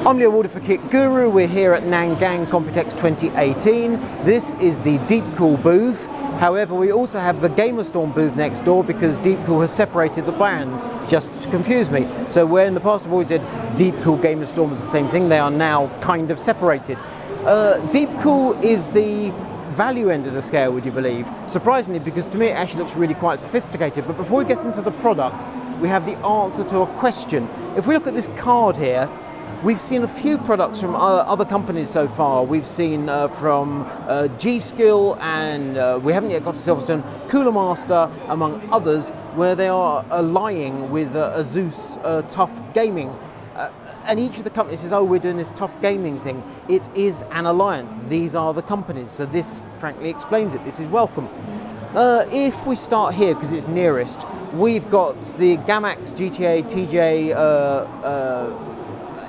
I'm the Awarded for Kit Guru. We're here at Nangang Computex 2018. This is the Deep Cool booth. However, we also have the Gamerstorm booth next door because Deep Cool has separated the brands, just to confuse me. So where in the past I've always said Deep Cool, Gamerstorm is the same thing, they are now kind of separated. Deep Cool is the value end of the scale, would you believe? Surprisingly, because to me it actually looks really quite sophisticated. But before we get into the products, we have the answer to a question. If we look at this card here, we've seen a few products from other companies so far. We've seen from G-Skill and we haven't yet got to Silverstone, Cooler Master, among others, where they are allying with Asus Tough Gaming. And each of the companies says, oh, we're doing this tough gaming thing. It is an alliance. These are the companies. So this, frankly, explains it. This is welcome. If we start here, because it's nearest, we've got the Gamax GTA TJ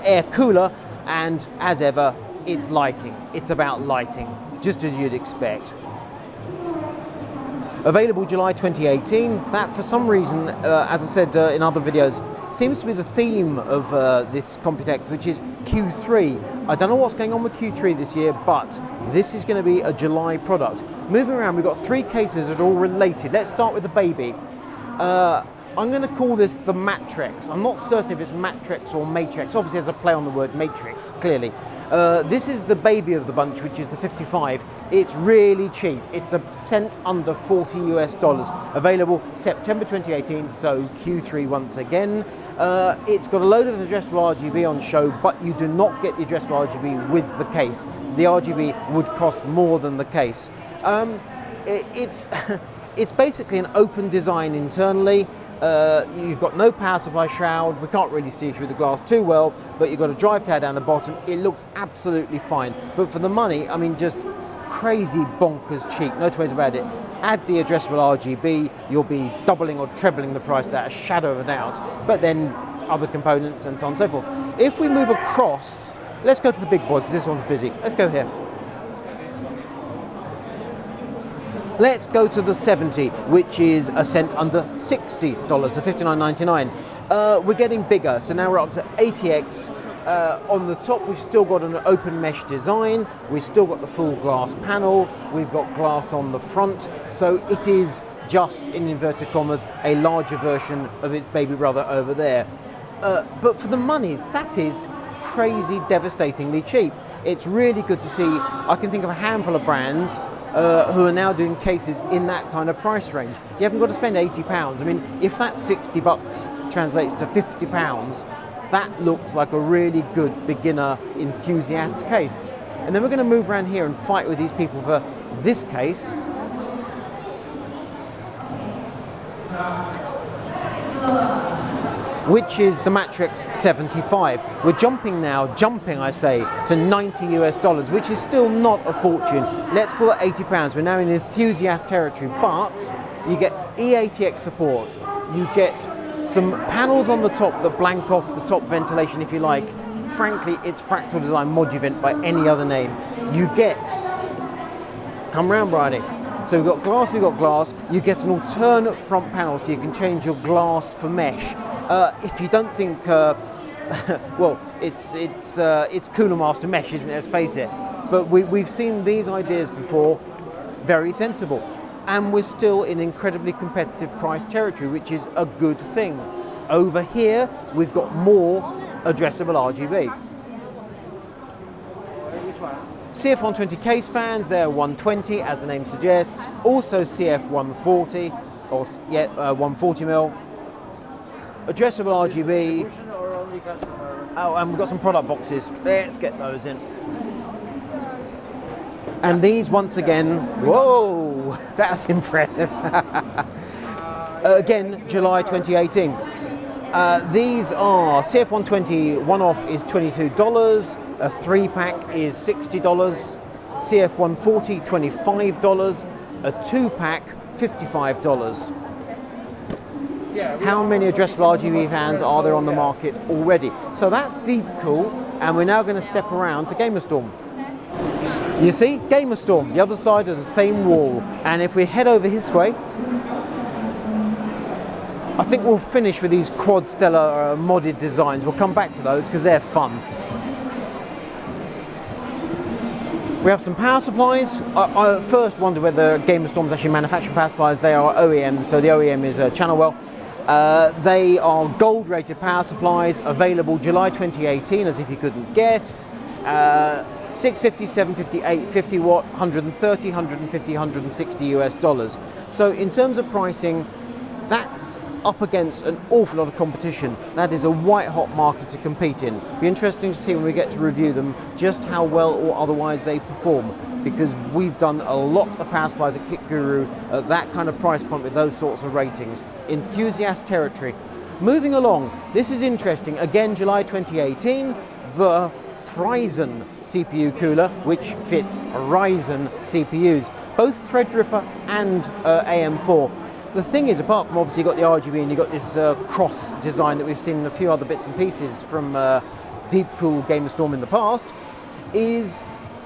air cooler, and as ever, it's lighting. It's about lighting, just as you'd expect. Available July 2018. That, for some reason, as I said in other videos, seems to be the theme of this Computex, which is Q3. I don't know what's going on with Q3 this year, but this is going to be a July product. Moving around, we've got three cases that are all related. Let's start with the baby. I'm going to call this the Matrix. I'm not certain if it's Matrix or Matrix. Obviously, there's a play on the word Matrix, clearly. This is the baby of the bunch, which is the 55. It's really cheap. It's a cent under $40 US. Available September 2018, so Q3 once again. It's got a load of addressable RGB on show, but you do not get the addressable RGB with the case. The RGB would cost more than the case. It's basically an open design internally. You've got no power supply shroud. We can't really see through the glass too well, but you've got a drive tower down the bottom. It looks absolutely fine. But for the money, I mean, just crazy bonkers cheap, no two ways about it. Add the addressable RGB, you'll be doubling or trebling the price without a shadow of a doubt. But then other components and so on and so forth. If we move across, let's go to the big boy because this one's busy. Let's go here. Let's go to the 70, which is a cent under $60, so $59.99. We're getting bigger, so now we're up to 80x. On the top, we've still got an open mesh design. We've still got the full glass panel. We've got glass on the front. So it is just, in inverted commas, a larger version of its baby brother over there. But for the money, that is crazy, devastatingly cheap. It's really good to see. I can think of a handful of brands who are now doing cases in that kind of price range. You haven't got to spend £80. I mean, if that $60 translates to £50, that looks like a really good beginner enthusiast case. And then we're going to move around here and fight with these people for this case. Which is the Matrix 75. We're jumping now, I say, to $90 US, which is still not a fortune. Let's call it £80. We're now in enthusiast territory, but you get E80X support. You get some panels on the top that blank off the top ventilation, if you like. Frankly, it's fractal design moduvent by any other name. You get, come round, Bridie. So we've got glass. You get an alternate front panel, so you can change your glass for mesh. If you don't think, well, it's Cooler Master mesh, isn't it? Let's face it. But we've seen these ideas before, very sensible. And we're still in incredibly competitive price territory, which is a good thing. Over here, we've got more addressable RGB. CF120 case fans, they're 120, as the name suggests. Also CF140, or 140mm. Addressable RGB. Oh, and we've got some product boxes. Let's get those in. And these, once again, whoa, that's impressive. Again, July 2018. These are CF120 one-off is $22, a 3-pack is $60, CF140 $25, a 2-pack $55. How many addressable RGB fans are there on the market already? So that's Deep Cool, and we're now going to step around to Gamerstorm. You see, Gamerstorm, the other side of the same wall. And if we head over this way, I think we'll finish with these quad stellar modded designs. We'll come back to those because they're fun. We have some power supplies. I first wondered whether Gamerstorm's actually manufacturing power supplies. They are OEM, so the OEM is Channelwell. They are gold rated power supplies, available July 2018, as if you couldn't guess. 650, 750, 850 watt, 130, 150, 160 US dollars. So in terms of pricing, that's up against an awful lot of competition. That is a white hot market to compete in. Be interesting to see when we get to review them just how well or otherwise they perform, because we've done a lot of power supplies at Kit Guru at that kind of price point with those sorts of ratings. Enthusiast territory. Moving along, this is interesting. Again, July 2018, the Ryzen CPU cooler, which fits Ryzen CPUs, both Threadripper and AM4. The thing is, apart from obviously you've got the RGB and you've got this cross design that we've seen in a few other bits and pieces from Deep Cool Gamerstorm in the past, is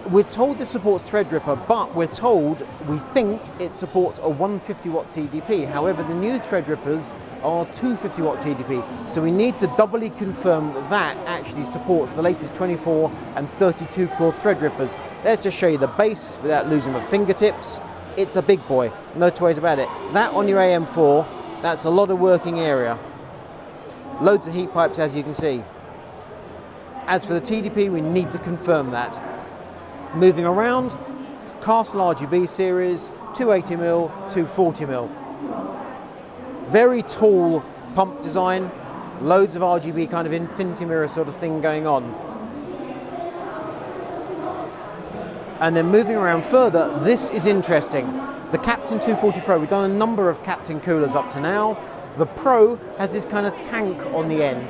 we're told this supports Threadripper, but we're told, we think it supports a 150 watt TDP. However, the new Threadrippers are 250 watt TDP. So we need to doubly confirm that that actually supports the latest 24 and 32 core Threadrippers. Let's just show you the base without losing my fingertips. It's a big boy, no two ways about it. That on your AM4, that's a lot of working area. Loads of heat pipes, as you can see. As for the TDP, we need to confirm that. Moving around, Castle RGB series, 280mm, 240mm. Very tall pump design, loads of RGB kind of infinity mirror sort of thing going on. And then moving around further, this is interesting. The Captain 240 Pro, we've done a number of Captain coolers up to now. The Pro has this kind of tank on the end.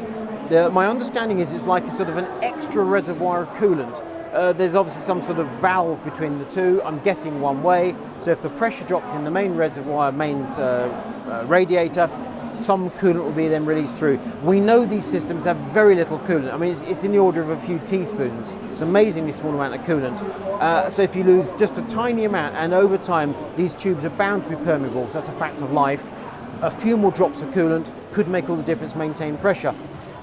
My understanding is it's like a sort of an extra reservoir of coolant. There's obviously some sort of valve between the two, I'm guessing one way. So if the pressure drops in the main reservoir, main radiator, some coolant will be then released through. We know these systems have very little coolant. I mean, it's in the order of a few teaspoons. It's an amazingly small amount of coolant. So if you lose just a tiny amount, and over time, these tubes are bound to be permeable, because that's a fact of life. A few more drops of coolant could make all the difference, maintain pressure.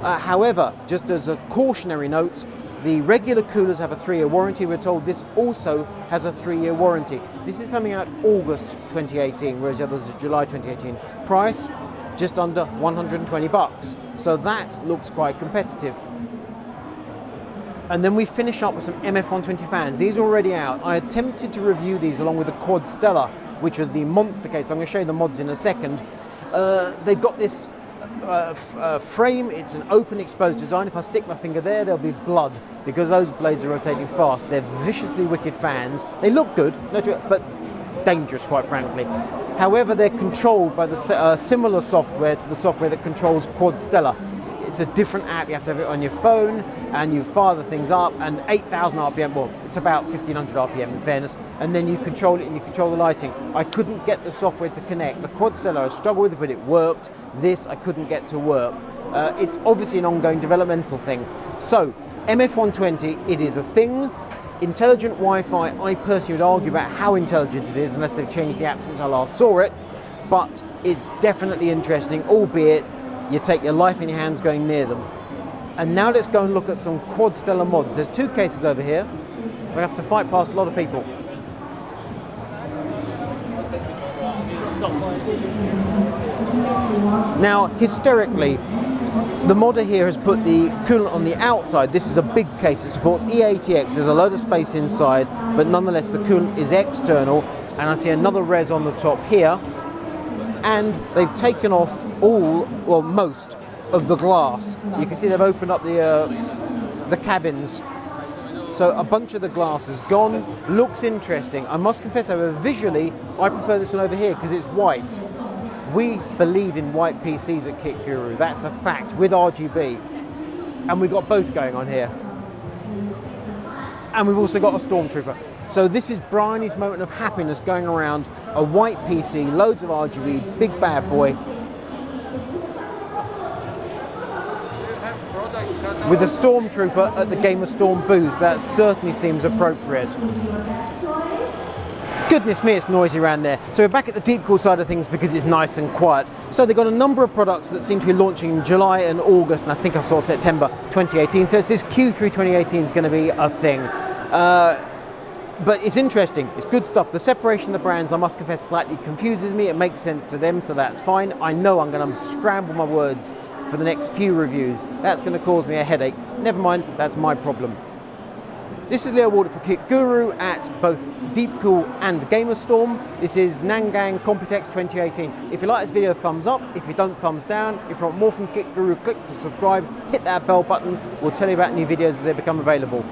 However, just as a cautionary note, the regular coolers have a 3-year warranty. We're told this also has a 3-year warranty. This is coming out August 2018, whereas the others are July 2018. Price, just under 120 bucks. So that looks quite competitive. And then we finish up with some MF120 fans. These are already out. I attempted to review these along with the Quad Stellar, which was the monster case. I'm going to show you the mods in a second. They've got this frame. It's an open exposed design. If I stick my finger there, there'll be blood because those blades are rotating fast. They're viciously wicked fans. They look good, but dangerous, quite frankly. However, they're controlled by the similar software to the software that controls Quad Stellar. It's a different app. You have to have it on your phone, and you fire the things up, and 8,000 RPM, well, it's about 1,500 RPM in fairness, and then you control it and you control the lighting. I couldn't get the software to connect. The Quad Stellar I struggled with it, but it worked. This I couldn't get to work. It's obviously an ongoing developmental thing. So, MF120, it is a thing. Intelligent Wi-Fi, I personally would argue about how intelligent it is, unless they've changed the app since I last saw it, but it's definitely interesting, albeit you take your life in your hands going near them. And now let's go and look at some Quad Stellar mods. There's 2 cases over here. We have to fight past a lot of people. Now, historically, the modder here has put the coolant on the outside. This is a big case. It supports E-ATX. There's a load of space inside, but nonetheless the coolant is external. And I see another res on the top here. And they've taken off all, or most, of the glass. You can see they've opened up the cabins. So a bunch of the glass is gone. Looks interesting. I must confess, however, visually, I prefer this one over here because it's white. We believe in white PCs at Kit Guru. That's a fact, with RGB. And we've got both going on here. And we've also got a Stormtrooper. So this is Bryony's moment of happiness going around. A white PC, loads of RGB, big bad boy. With a Stormtrooper at the Gamerstorm booth, that certainly seems appropriate. Goodness me, it's noisy around there. So we're back at the Deep Cool side of things because it's nice and quiet. So they've got a number of products that seem to be launching in July and August, and I think I saw September 2018. So it's this Q3 2018 is going to be a thing. But it's interesting, it's good stuff. The separation of the brands, I must confess, slightly confuses me. It makes sense to them, so that's fine. I know I'm going to scramble my words for the next few reviews. That's going to cause me a headache. Never mind, that's my problem. This is Leo Walder for Kit Guru at both Deep Cool and Gamerstorm. This is Nangang Computex 2018. If you like this video, thumbs up. If you don't, thumbs down. If you want more from Kit Guru, click to subscribe, hit that bell button. We'll tell you about new videos as they become available.